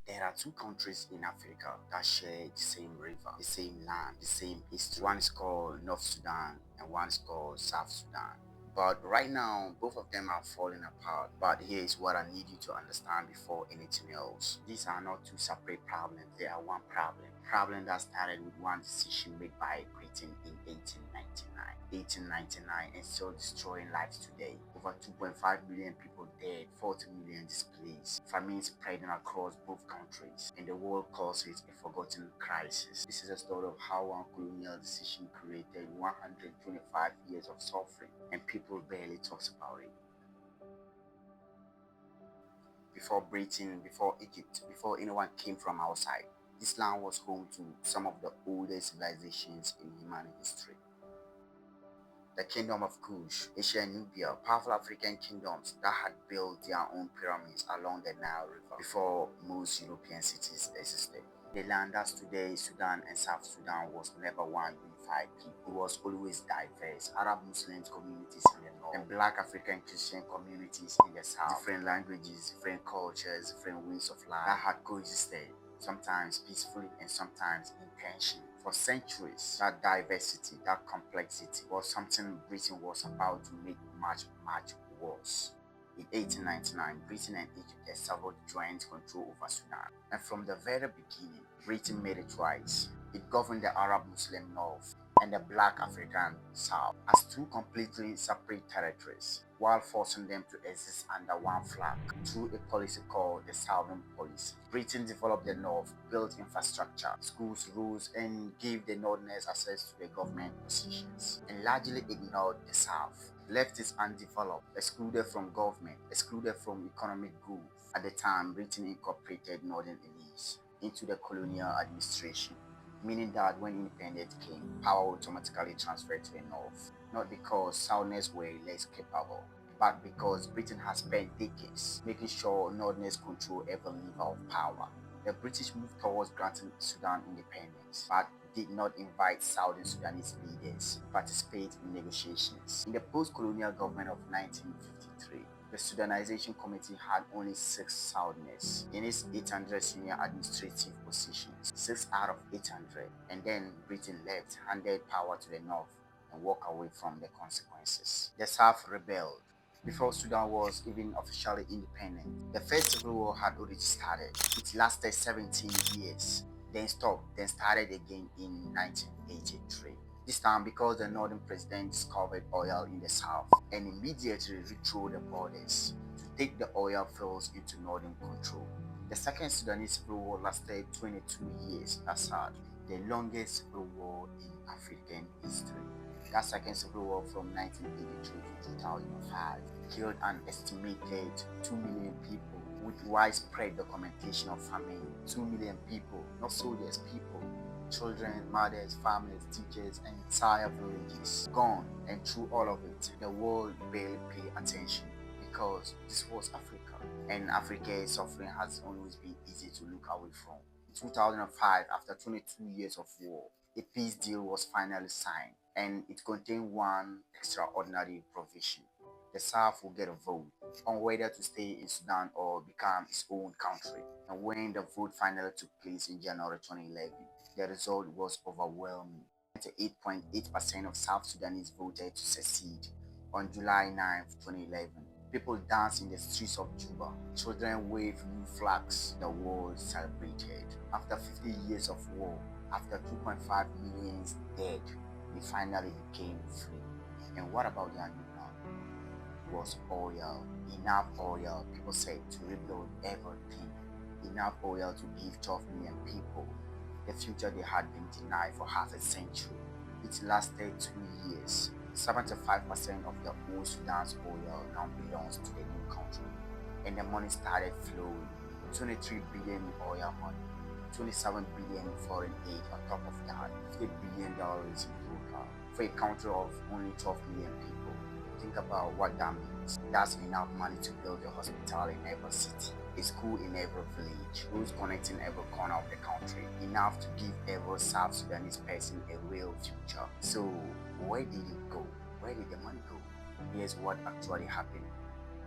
There are two countries in Africa that share the same river, the same land, the same history. One is called North Sudan and one is called South Sudan. But right now, both of them are falling apart. But here is what I need you to understand before anything else. These are not two separate problems, they are one problem. Problem that started with one decision made by Britain in 1899. 1899 and still destroying lives today. Over 2.5 million people dead, 40 million displaced, famine spreading across both countries, and the world calls it a forgotten crisis. This is a story of how one colonial decision created 125 years of suffering, and people barely talks about it. Before Britain, before Egypt, before anyone came from outside, this land was home to some of the oldest civilizations in human history. The Kingdom of Kush, Asia and Nubia, powerful African kingdoms that had built their own pyramids along the Nile River before most European cities existed. The land that today Sudan and South Sudan was never one unified people. It was always diverse. Arab Muslim communities in the north and Black African Christian communities in the south. Different languages, different cultures, different ways of life that had coexisted, sometimes peacefully and sometimes in tension. For centuries, that diversity, that complexity was something Britain was about to make much, much worse. In 1899, Britain and Egypt established joint control over Sudan. And from the very beginning, Britain made a choice. It governed the Arab Muslim North and the Black African South as two completely separate territories, while forcing them to exist under one flag through a policy called the Southern Policy. Britain developed the North, built infrastructure, schools, roads, and gave the Northerners access to the government positions, and largely ignored the South, left it undeveloped, excluded from government, excluded from economic growth. At the time, Britain incorporated northern elites into the colonial administration, meaning that when independence came, power automatically transferred to the north, not because Southerners were less capable, but because Britain has spent decades making sure Northerners control every level of power. The British moved towards granting Sudan independence, but did not invite Southern Sudanese leaders to participate in negotiations. In the post-colonial government of 1953, the Sudanization Committee had only 6 Southerners in its 800 senior administrative positions, 6 out of 800, and then Britain left, handed power to the North, and walked away from the consequences. The South rebelled. Before Sudan was even officially independent, the First Civil War had already started. It lasted 17 years, then stopped, then started again in 1983. This time because the northern president discovered oil in the south and immediately redrew the borders to take the oil fields into northern control. The Second Sudanese Civil War lasted 22 years, that's sad, the longest civil war in African history. That Second Civil War from 1983 to 2005 killed an estimated 2 million people with widespread documentation of famine. 2 million people, not soldiers, people. Children, mothers, families, teachers, and entire villages gone, and through all of it, the world barely paid attention because this was Africa, and Africa's suffering has always been easy to look away from. In 2005, after 22 years of war, a peace deal was finally signed, and it contained one extraordinary provision. The South will get a vote on whether to stay in Sudan or become its own country. And when the vote finally took place in January 2011, the result was overwhelming. 98.8% of South Sudanese voted to secede. On July 9, 2011, people danced in the streets of Juba. Children waved new flags. The world celebrated. After 50 years of war, after 2.5 million dead, they finally became free. And what about their new land? It was oil. Enough oil, people said, to rebuild everything. Enough oil to give 12 million people the future they had been denied for half a century. It lasted 2 years. 75% of the old Sudan's oil now belongs to the new country, and the money started flowing. 23 billion in oil money, 27 billion in foreign aid on top of that, $50 billion in total for a country of only 12 million people. Think about what that means. That's enough money to build a hospital in every city, a school in every village, roads connecting every corner of the country, enough to give every South Sudanese person a real future. So where did it go? Where did the money go? Here's what actually happened.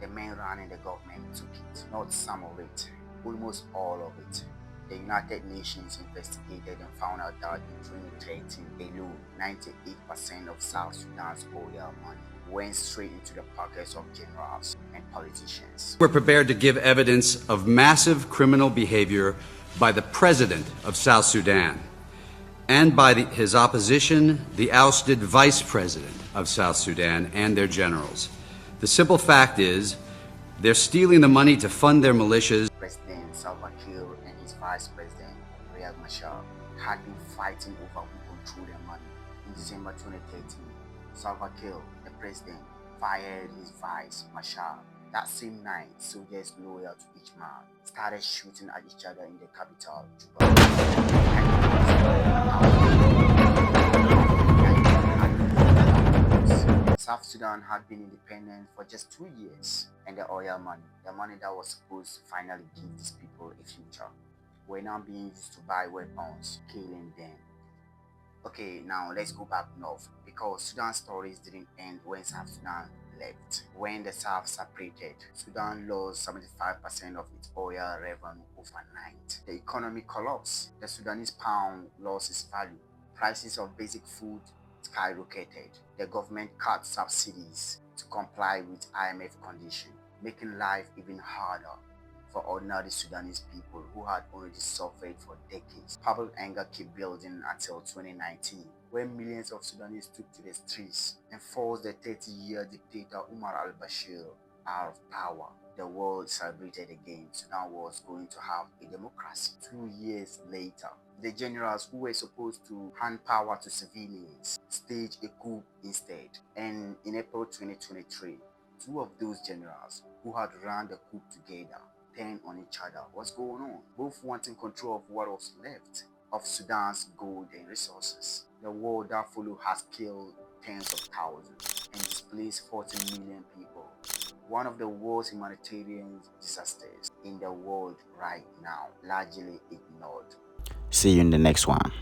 The men running the government took it, not some of it, almost all of it. The United Nations investigated and found out that in 2013 alone, 98% of South Sudan's oil money went straight into the pockets of generals and politicians. We're prepared to give evidence of massive criminal behavior by the president of South Sudan and by his opposition, the ousted vice president of South Sudan and their generals. The simple fact is, they're stealing the money to fund their militias. President Salva Kiir and his vice president, Riek Machar, had been fighting over who controlled their money. In December 2013, Salva Kiir, the president, fired his vice, Machar. That same night, soldiers loyal to each man started shooting at each other in the capital, Juba. South Sudan had been independent for just 2 years, and the oil money, the money that was supposed to finally give these people a future, were now being used to buy weapons, killing them. Okay, now let's go back north, because Sudan's stories didn't end when South Sudan left. When the South separated, Sudan lost 75% of its oil revenue overnight. The economy collapsed. The Sudanese pound lost its value. Prices of basic food skyrocketed. The government cut subsidies to comply with IMF conditions, making life even harder for ordinary Sudanese people who had already suffered for decades. Public anger kept building until 2019, when millions of Sudanese took to the streets and forced the 30-year dictator Umar al-Bashir out of power. The world celebrated again. Sudan was going to have a democracy. 2 years later, the generals who were supposed to hand power to civilians staged a coup instead. And in April 2023, two of those generals who had run the coup together turned on each other. What's going on? Both wanting control of what was left of Sudan's gold and resources. The war that followed has killed tens of thousands and displaced 40 million people. One of the worst humanitarian disasters in the world right now, largely ignored. See you in the next one.